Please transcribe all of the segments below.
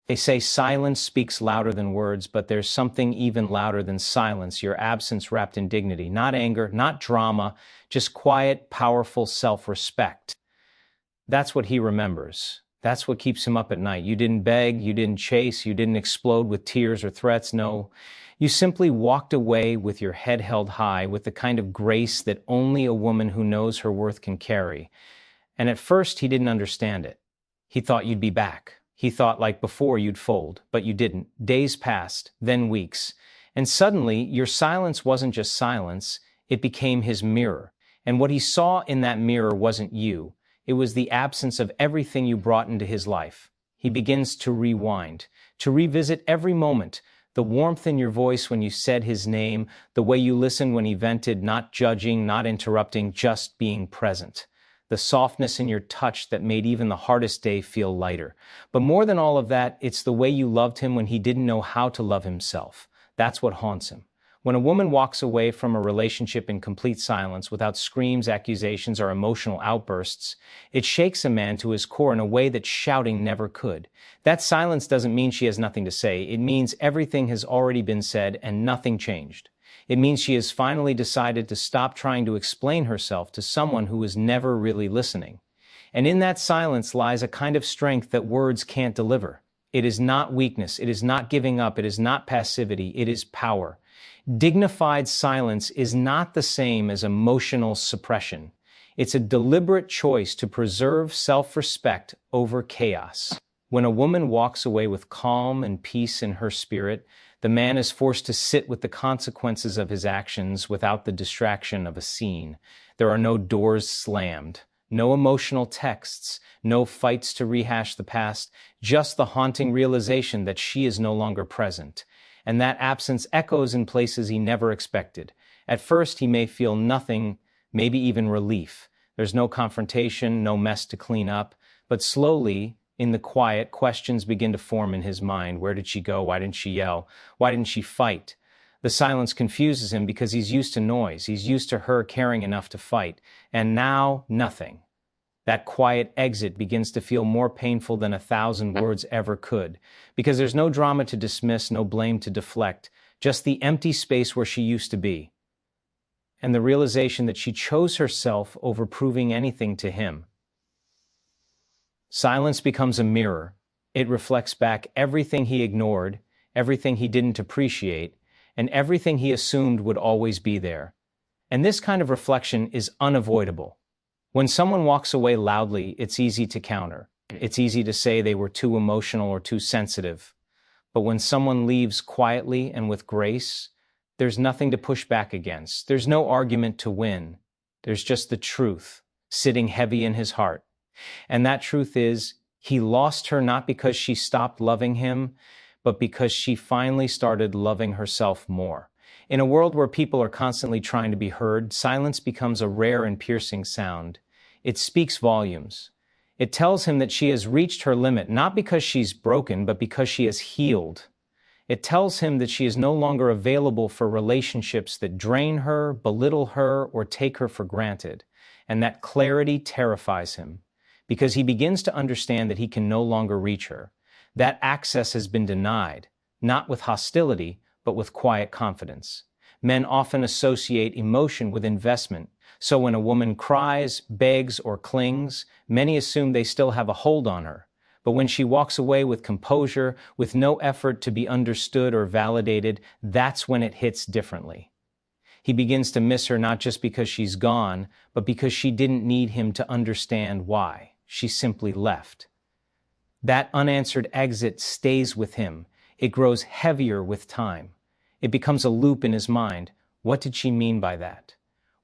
They say silence speaks louder than words, but there's something even louder than silence, your absence wrapped in dignity. Not anger, not drama, just quiet, powerful self-respect. That's what he remembers. That's what keeps him up at night. You didn't beg, you didn't chase, you didn't explode with tears or threats. No, you simply walked away with your head held high, with the kind of grace that only a woman who knows her worth can carry. And at first, he didn't understand it. He thought you'd be back. He thought like before you'd fold, but you didn't. Days passed, then weeks. And suddenly, your silence wasn't just silence, it became his mirror. And what he saw in that mirror wasn't you. It was the absence of everything you brought into his life. He begins to rewind, to revisit every moment, the warmth in your voice when you said his name, the way you listened when he vented, not judging, not interrupting, just being present. The softness in your touch that made even the hardest day feel lighter. But more than all of that, it's the way you loved him when he didn't know how to love himself. That's what haunts him. When a woman walks away from a relationship in complete silence, without screams, accusations, or emotional outbursts, it shakes a man to his core in a way that shouting never could. That silence doesn't mean she has nothing to say. It means everything has already been said and nothing changed. It means she has finally decided to stop trying to explain herself to someone who was never really listening. And in that silence lies a kind of strength that words can't deliver. It is not weakness. It is not giving up. It is not passivity. It is power. Dignified silence is not the same as emotional suppression. It's a deliberate choice to preserve self-respect over chaos. When a woman walks away with calm and peace in her spirit, the man is forced to sit with the consequences of his actions without the distraction of a scene. There are no doors slammed, no emotional texts, no fights to rehash the past, just the haunting realization that she is no longer present. And that absence echoes in places he never expected. At first, he may feel nothing, maybe even relief. There's no confrontation, no mess to clean up. But slowly, in the quiet, questions begin to form in his mind. Where did she go? Why didn't she yell? Why didn't she fight? The silence confuses him because he's used to noise. He's used to her caring enough to fight. And now, nothing. That quiet exit begins to feel more painful than 1,000 words ever could, because there's no drama to dismiss, no blame to deflect, just the empty space where she used to be. And the realization that she chose herself over proving anything to him. Silence becomes a mirror. It reflects back everything he ignored, everything he didn't appreciate, and everything he assumed would always be there. And this kind of reflection is unavoidable. When someone walks away loudly, it's easy to counter. It's easy to say they were too emotional or too sensitive. But when someone leaves quietly and with grace, there's nothing to push back against. There's no argument to win. There's just the truth sitting heavy in his heart. And that truth is, he lost her not because she stopped loving him, but because she finally started loving herself more. In a world where people are constantly trying to be heard, silence becomes a rare and piercing sound. It speaks volumes. It tells him that she has reached her limit, not because she's broken, but because she has healed. It tells him that she is no longer available for relationships that drain her, belittle her, or take her for granted. And that clarity terrifies him, because he begins to understand that he can no longer reach her. That access has been denied, not with hostility, but with quiet confidence. Men often associate emotion with investment, so when a woman cries, begs, or clings, many assume they still have a hold on her. But when she walks away with composure, with no effort to be understood or validated, that's when it hits differently. He begins to miss her not just because she's gone, but because she didn't need him to understand why. She simply left. That unanswered exit stays with him. It grows heavier with time. It becomes a loop in his mind. What did she mean by that?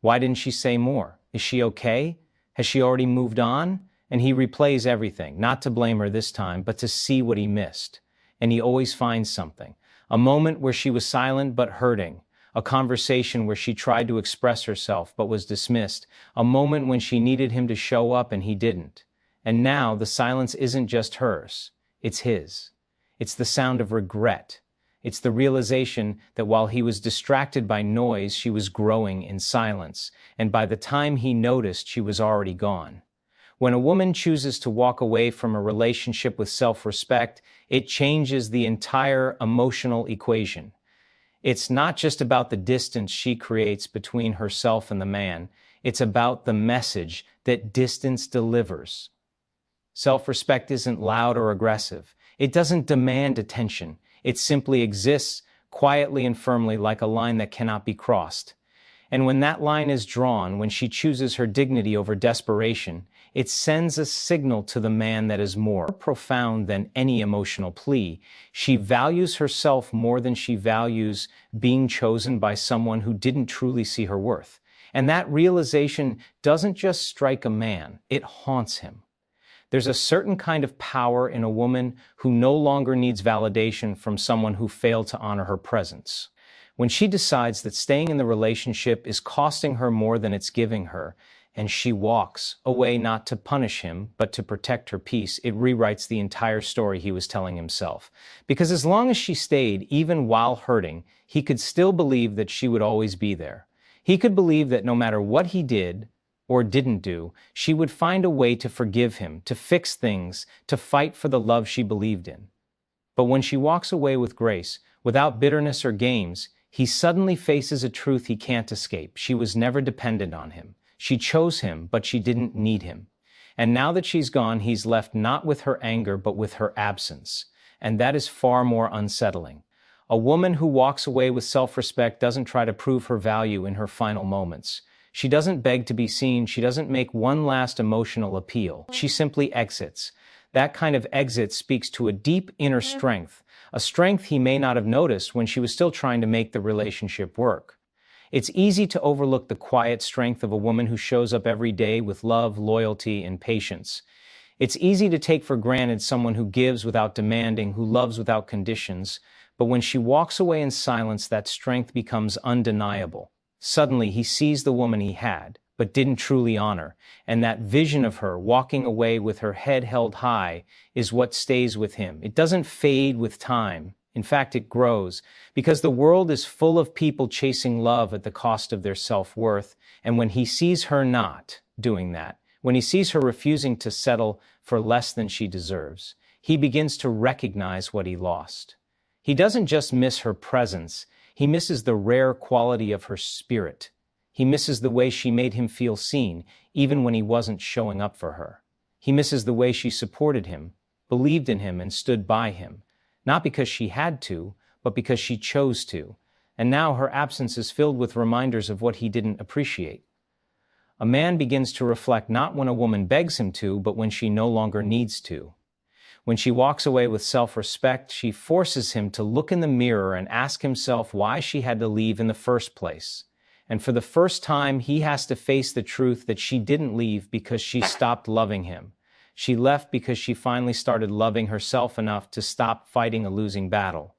Why didn't she say more? Is she okay? Has she already moved on? And he replays everything, not to blame her this time, but to see what he missed. And he always finds something. A moment where she was silent but hurting. A conversation where she tried to express herself but was dismissed. A moment when she needed him to show up and he didn't. And now the silence isn't just hers, it's his. It's the sound of regret. It's the realization that while he was distracted by noise, she was growing in silence, and by the time he noticed, she was already gone. When a woman chooses to walk away from a relationship with self-respect, it changes the entire emotional equation. It's not just about the distance she creates between herself and the man, it's about the message that distance delivers. Self-respect isn't loud or aggressive. It doesn't demand attention. It simply exists quietly and firmly like a line that cannot be crossed. And when that line is drawn, when she chooses her dignity over desperation, it sends a signal to the man that is more profound than any emotional plea. She values herself more than she values being chosen by someone who didn't truly see her worth. And that realization doesn't just strike a man, it haunts him. There's a certain kind of power in a woman who no longer needs validation from someone who failed to honor her presence. When she decides that staying in the relationship is costing her more than it's giving her, and she walks away not to punish him, but to protect her peace, it rewrites the entire story he was telling himself. Because as long as she stayed, even while hurting, he could still believe that she would always be there. He could believe that no matter what he did, or didn't do, she would find a way to forgive him, to fix things, to fight for the love she believed in. But when she walks away with grace, without bitterness or games, he suddenly faces a truth he can't escape. She was never dependent on him. She chose him, but she didn't need him. And now that she's gone, he's left not with her anger, but with her absence. And that is far more unsettling. A woman who walks away with self-respect doesn't try to prove her value in her final moments. She doesn't beg to be seen. She doesn't make one last emotional appeal. She simply exits. That kind of exit speaks to a deep inner strength, a strength he may not have noticed when she was still trying to make the relationship work. It's easy to overlook the quiet strength of a woman who shows up every day with love, loyalty, and patience. It's easy to take for granted someone who gives without demanding, who loves without conditions, but when she walks away in silence, that strength becomes undeniable. Suddenly, he sees the woman he had, but didn't truly honor, and that vision of her walking away with her head held high is what stays with him. It doesn't fade with time. In fact, it grows, because the world is full of people chasing love at the cost of their self-worth, and when he sees her not doing that, when he sees her refusing to settle for less than she deserves, he begins to recognize what he lost. He doesn't just miss her presence, he misses the rare quality of her spirit. He misses the way she made him feel seen, even when he wasn't showing up for her. He misses the way she supported him, believed in him, and stood by him, not because she had to, but because she chose to. And now her absence is filled with reminders of what he didn't appreciate. A man begins to reflect not when a woman begs him to, but when she no longer needs to. When she walks away with self-respect, she forces him to look in the mirror and ask himself why she had to leave in the first place. And for the first time, he has to face the truth that she didn't leave because she stopped loving him. She left because she finally started loving herself enough to stop fighting a losing battle.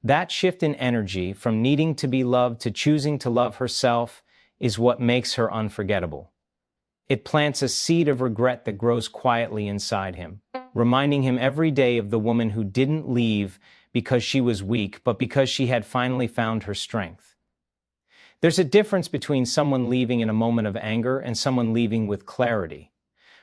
That shift in energy, from needing to be loved to choosing to love herself, is what makes her unforgettable. It plants a seed of regret that grows quietly inside him, reminding him every day of the woman who didn't leave because she was weak, but because she had finally found her strength. There's a difference between someone leaving in a moment of anger and someone leaving with clarity.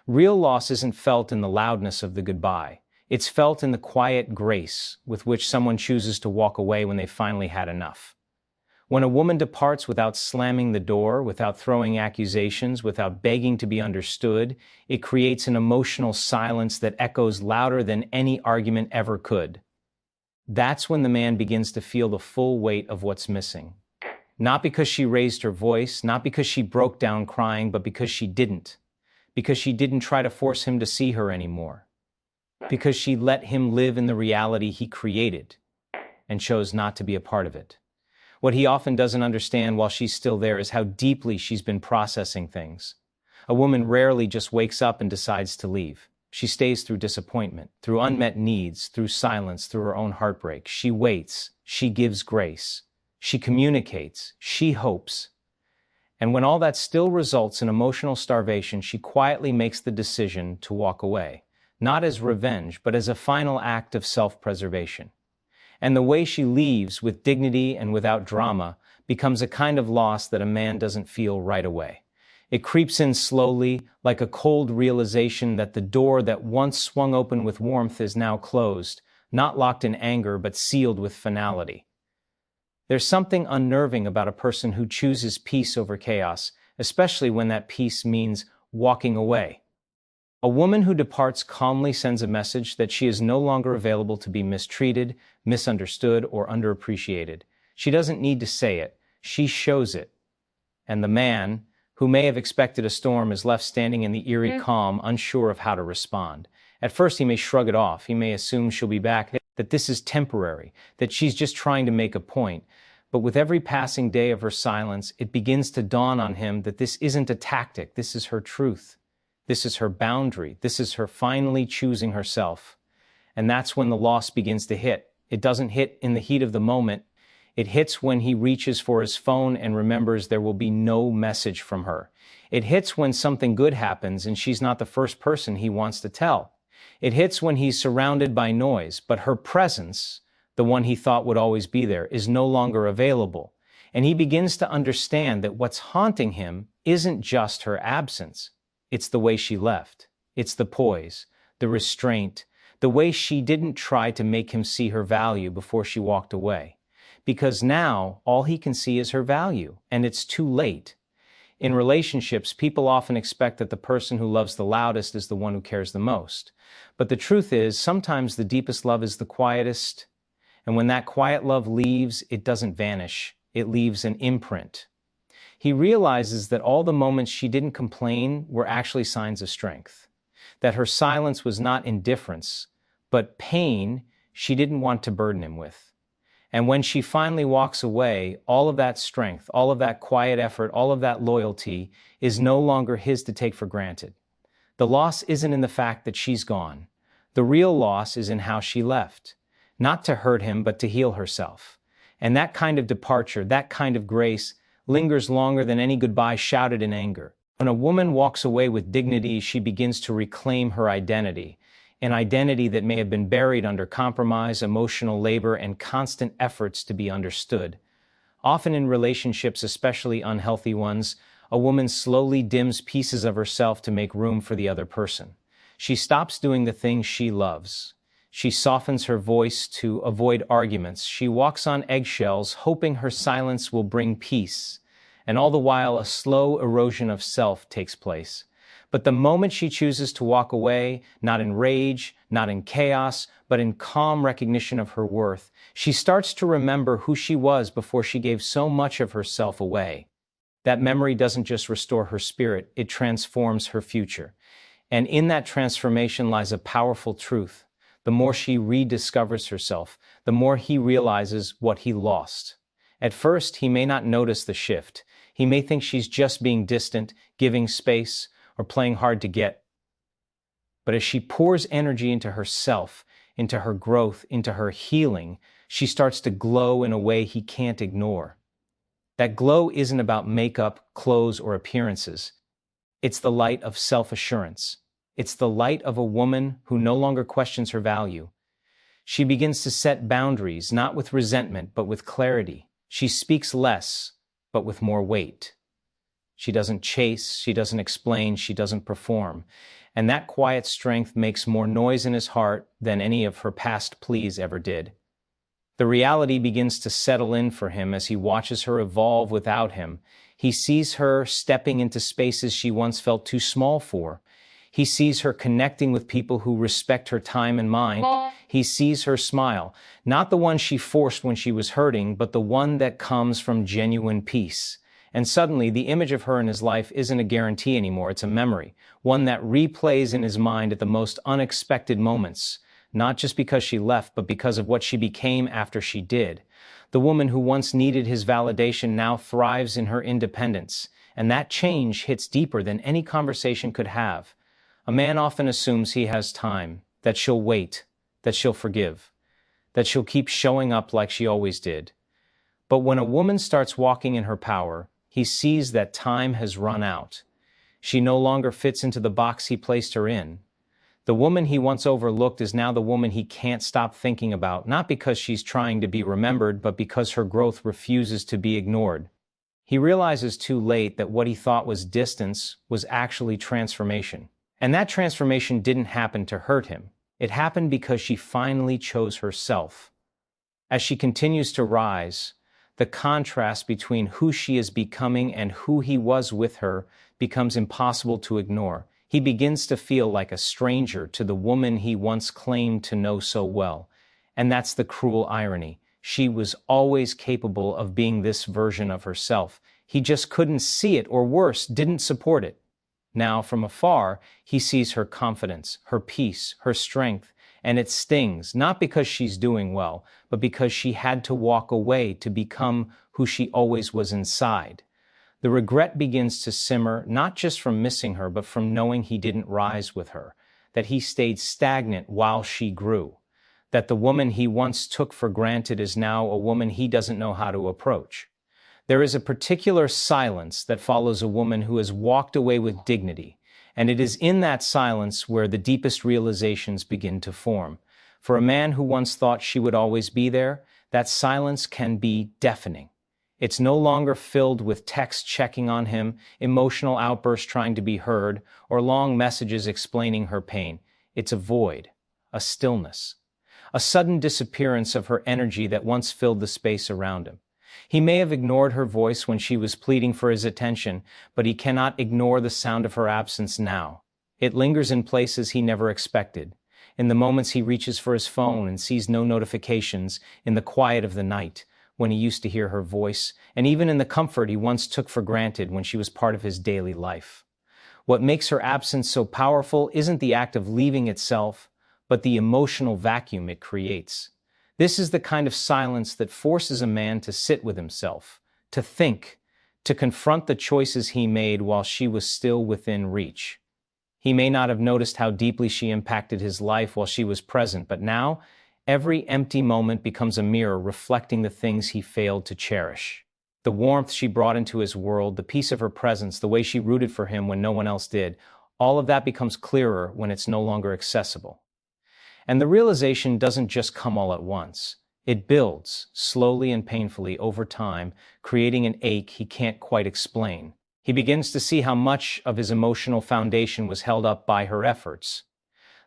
Real loss isn't felt in the loudness of the goodbye. It's felt in the quiet grace with which someone chooses to walk away when they finally had enough. When a woman departs without slamming the door, without throwing accusations, without begging to be understood, it creates an emotional silence that echoes louder than any argument ever could. That's when the man begins to feel the full weight of what's missing. Not because she raised her voice, not because she broke down crying, but because she didn't. Because she didn't try to force him to see her anymore. Because she let him live in the reality he created and chose not to be a part of it. What he often doesn't understand while she's still there is how deeply she's been processing things. A woman rarely just wakes up and decides to leave. She stays through disappointment, through unmet needs, through silence, through her own heartbreak. She waits. She gives grace. She communicates. She hopes. And when all that still results in emotional starvation, she quietly makes the decision to walk away, not as revenge, but as a final act of self-preservation. And the way she leaves, with dignity and without drama, becomes a kind of loss that a man doesn't feel right away. It creeps in slowly, like a cold realization that the door that once swung open with warmth is now closed, not locked in anger but sealed with finality. There's something unnerving about a person who chooses peace over chaos, especially when that peace means walking away. A woman who departs calmly sends a message that she is no longer available to be mistreated, misunderstood, or underappreciated. She doesn't need to say it, she shows it. And the man, who may have expected a storm, is left standing in the eerie calm, unsure of how to respond. At first he may shrug it off, he may assume she'll be back, that this is temporary, that she's just trying to make a point. But with every passing day of her silence, it begins to dawn on him that this isn't a tactic, this is her truth. This is her boundary, this is her finally choosing herself. And that's when the loss begins to hit. It doesn't hit in the heat of the moment. It hits when he reaches for his phone and remembers there will be no message from her. It hits when something good happens and she's not the first person he wants to tell. It hits when he's surrounded by noise, but her presence, the one he thought would always be there, is no longer available. And he begins to understand that what's haunting him isn't just her absence. It's the way she left. It's the poise, the restraint, the way she didn't try to make him see her value before she walked away. Because now all he can see is her value, and it's too late. In relationships, people often expect that the person who loves the loudest is the one who cares the most. But the truth is, sometimes the deepest love is the quietest. And when that quiet love leaves, it doesn't vanish. It leaves an imprint. He realizes that all the moments she didn't complain were actually signs of strength. That her silence was not indifference, but pain she didn't want to burden him with. And when she finally walks away, all of that strength, all of that quiet effort, all of that loyalty is no longer his to take for granted. The loss isn't in the fact that she's gone. The real loss is in how she left. Not to hurt him, but to heal herself. And that kind of departure, that kind of grace, lingers longer than any goodbye shouted in anger. When a woman walks away with dignity, she begins to reclaim her identity. An identity that may have been buried under compromise, emotional labor, and constant efforts to be understood. Often in relationships, especially unhealthy ones, a woman slowly dims pieces of herself to make room for the other person. She stops doing the things she loves. She softens her voice to avoid arguments. She walks on eggshells, hoping her silence will bring peace. And all the while, a slow erosion of self takes place. But the moment she chooses to walk away, not in rage, not in chaos, but in calm recognition of her worth, she starts to remember who she was before she gave so much of herself away. That memory doesn't just restore her spirit, it transforms her future. And in that transformation lies a powerful truth. The more she rediscovers herself, the more he realizes what he lost. At first, he may not notice the shift. He may think she's just being distant, giving space, or playing hard to get. But as she pours energy into herself, into her growth, into her healing, she starts to glow in a way he can't ignore. That glow isn't about makeup, clothes, or appearances. It's the light of self-assurance. It's the light of a woman who no longer questions her value. She begins to set boundaries, not with resentment, but with clarity. She speaks less, but with more weight. She doesn't chase, she doesn't explain, she doesn't perform. And that quiet strength makes more noise in his heart than any of her past pleas ever did. The reality begins to settle in for him as he watches her evolve without him. He sees her stepping into spaces she once felt too small for. He sees her connecting with people who respect her time and mind. He sees her smile, not the one she forced when she was hurting, but the one that comes from genuine peace. And suddenly, the image of her in his life isn't a guarantee anymore, it's a memory, one that replays in his mind at the most unexpected moments, not just because she left, but because of what she became after she did. The woman who once needed his validation now thrives in her independence, and that change hits deeper than any conversation could have. A man often assumes he has time, that she'll wait, that she'll forgive, that she'll keep showing up like she always did. But when a woman starts walking in her power, he sees that time has run out. She no longer fits into the box he placed her in. The woman he once overlooked is now the woman he can't stop thinking about, not because she's trying to be remembered, but because her growth refuses to be ignored. He realizes too late that what he thought was distance was actually transformation. And that transformation didn't happen to hurt him. It happened because she finally chose herself. As she continues to rise, the contrast between who she is becoming and who he was with her becomes impossible to ignore. He begins to feel like a stranger to the woman he once claimed to know so well. And that's the cruel irony. She was always capable of being this version of herself. He just couldn't see it, or worse, didn't support it. Now, from afar, he sees her confidence, her peace, her strength, and it stings, not because she's doing well, but because she had to walk away to become who she always was inside. The regret begins to simmer, not just from missing her, but from knowing he didn't rise with her, that he stayed stagnant while she grew, that the woman he once took for granted is now a woman he doesn't know how to approach. There is a particular silence that follows a woman who has walked away with dignity, and it is in that silence where the deepest realizations begin to form. For a man who once thought she would always be there, that silence can be deafening. It's no longer filled with text checking on him, emotional outbursts trying to be heard, or long messages explaining her pain. It's a void, a stillness, a sudden disappearance of her energy that once filled the space around him. He may have ignored her voice when she was pleading for his attention, but he cannot ignore the sound of her absence now. It lingers in places he never expected, in the moments he reaches for his phone and sees no notifications, in the quiet of the night, when he used to hear her voice, and even in the comfort he once took for granted when she was part of his daily life. What makes her absence so powerful isn't the act of leaving itself, but the emotional vacuum it creates. This is the kind of silence that forces a man to sit with himself, to think, to confront the choices he made while she was still within reach. He may not have noticed how deeply she impacted his life while she was present, but now, every empty moment becomes a mirror reflecting the things he failed to cherish. The warmth she brought into his world, the peace of her presence, the way she rooted for him when no one else did, all of that becomes clearer when it's no longer accessible. And the realization doesn't just come all at once. It builds, slowly and painfully over time, creating an ache he can't quite explain. He begins to see how much of his emotional foundation was held up by her efforts.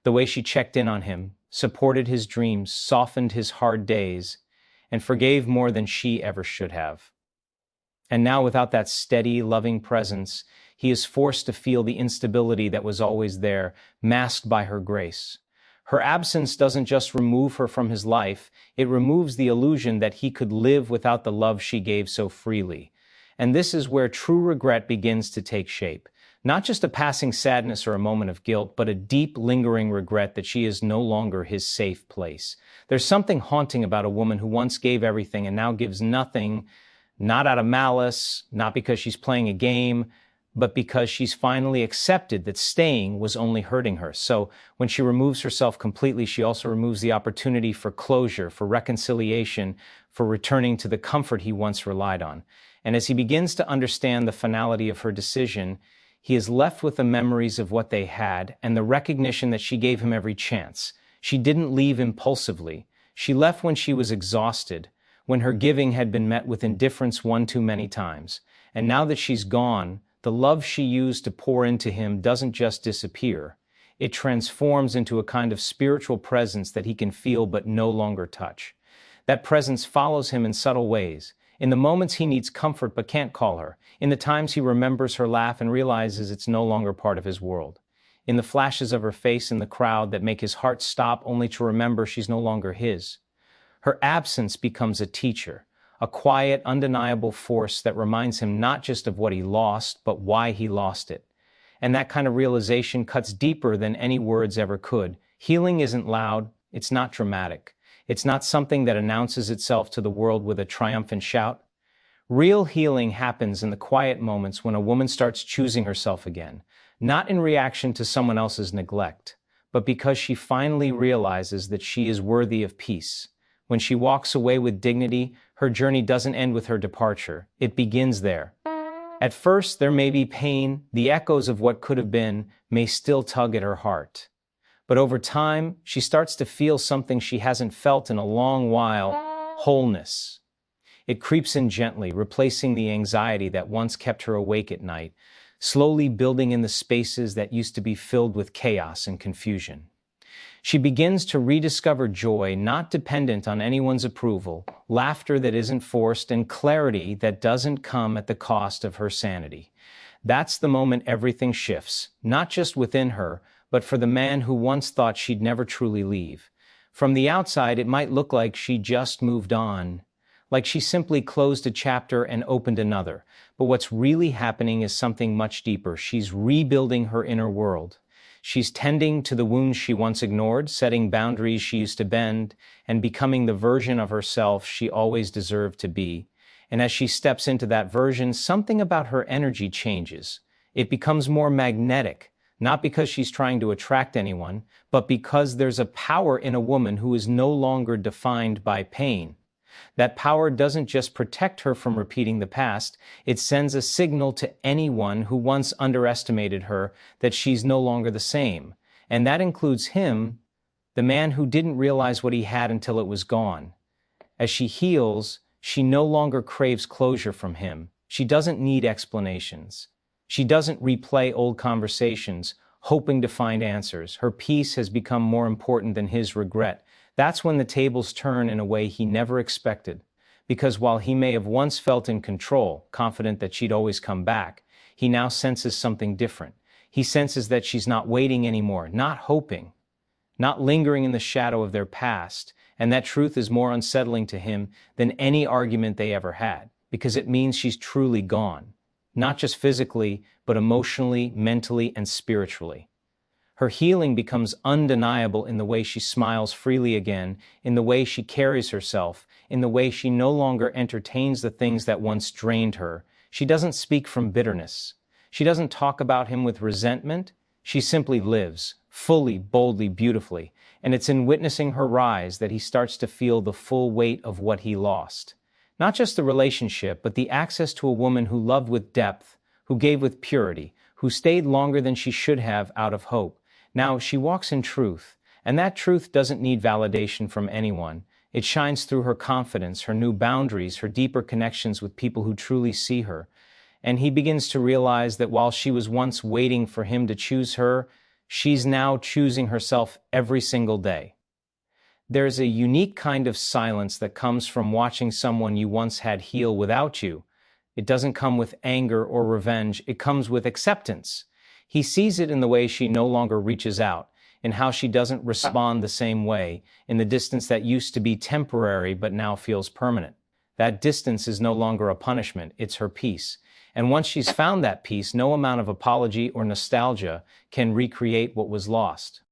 The way she checked in on him, supported his dreams, softened his hard days, and forgave more than she ever should have. And now, without that steady, loving presence, he is forced to feel the instability that was always there, masked by her grace. Her absence doesn't just remove her from his life, it removes the illusion that he could live without the love she gave so freely. And this is where true regret begins to take shape. Not just a passing sadness or a moment of guilt, but a deep, lingering regret that she is no longer his safe place. There's something haunting about a woman who once gave everything and now gives nothing, not out of malice, not because she's playing a game, but because she's finally accepted that staying was only hurting her. So when she removes herself completely, she also removes the opportunity for closure, for reconciliation, for returning to the comfort he once relied on. And as he begins to understand the finality of her decision, he is left with the memories of what they had and the recognition that she gave him every chance. She didn't leave impulsively. She left when she was exhausted, when her giving had been met with indifference one too many times. And now that she's gone, the love she used to pour into him doesn't just disappear. It transforms into a kind of spiritual presence that he can feel but no longer touch. That presence follows him in subtle ways, in the moments he needs comfort but can't call her, in the times he remembers her laugh and realizes it's no longer part of his world, in the flashes of her face in the crowd that make his heart stop only to remember she's no longer his. Her absence becomes a teacher, a quiet, undeniable force that reminds him not just of what he lost, but why he lost it. And that kind of realization cuts deeper than any words ever could. Healing isn't loud, it's not dramatic. It's not something that announces itself to the world with a triumphant shout. Real healing happens in the quiet moments when a woman starts choosing herself again, not in reaction to someone else's neglect, but because she finally realizes that she is worthy of peace. When she walks away with dignity, her journey doesn't end with her departure. It begins there. At first, there may be pain. The echoes of what could have been may still tug at her heart. But over time, she starts to feel something she hasn't felt in a long while: wholeness. It creeps in gently, replacing the anxiety that once kept her awake at night, slowly building in the spaces that used to be filled with chaos and confusion. She begins to rediscover joy not dependent on anyone's approval, laughter that isn't forced, and clarity that doesn't come at the cost of her sanity. That's the moment everything shifts, not just within her, but for the man who once thought she'd never truly leave. From the outside, it might look like she just moved on, like she simply closed a chapter and opened another. But what's really happening is something much deeper. She's rebuilding her inner world. She's tending to the wounds she once ignored, setting boundaries she used to bend, and becoming the version of herself she always deserved to be. And as she steps into that version, something about her energy changes. It becomes more magnetic, not because she's trying to attract anyone, but because there's a power in a woman who is no longer defined by pain. That power doesn't just protect her from repeating the past, it sends a signal to anyone who once underestimated her that she's no longer the same. And that includes him, the man who didn't realize what he had until it was gone. As she heals, she no longer craves closure from him. She doesn't need explanations. She doesn't replay old conversations, hoping to find answers. Her peace has become more important than his regret. That's when the tables turn in a way he never expected. Because while he may have once felt in control, confident that she'd always come back, he now senses something different. He senses that she's not waiting anymore, not hoping, not lingering in the shadow of their past, and that truth is more unsettling to him than any argument they ever had, because it means she's truly gone, not just physically, but emotionally, mentally, and spiritually. Her healing becomes undeniable in the way she smiles freely again, in the way she carries herself, in the way she no longer entertains the things that once drained her. She doesn't speak from bitterness. She doesn't talk about him with resentment. She simply lives, fully, boldly, beautifully, and it's in witnessing her rise that he starts to feel the full weight of what he lost. Not just the relationship, but the access to a woman who loved with depth, who gave with purity, who stayed longer than she should have out of hope. Now, she walks in truth, and that truth doesn't need validation from anyone. It shines through her confidence, her new boundaries, her deeper connections with people who truly see her. And he begins to realize that while she was once waiting for him to choose her, she's now choosing herself every single day. There's a unique kind of silence that comes from watching someone you once had heal without you. It doesn't come with anger or revenge, it comes with acceptance. He sees it in the way she no longer reaches out, in how she doesn't respond the same way, in the distance that used to be temporary but now feels permanent. That distance is no longer a punishment, it's her peace. And once she's found that peace, no amount of apology or nostalgia can recreate what was lost.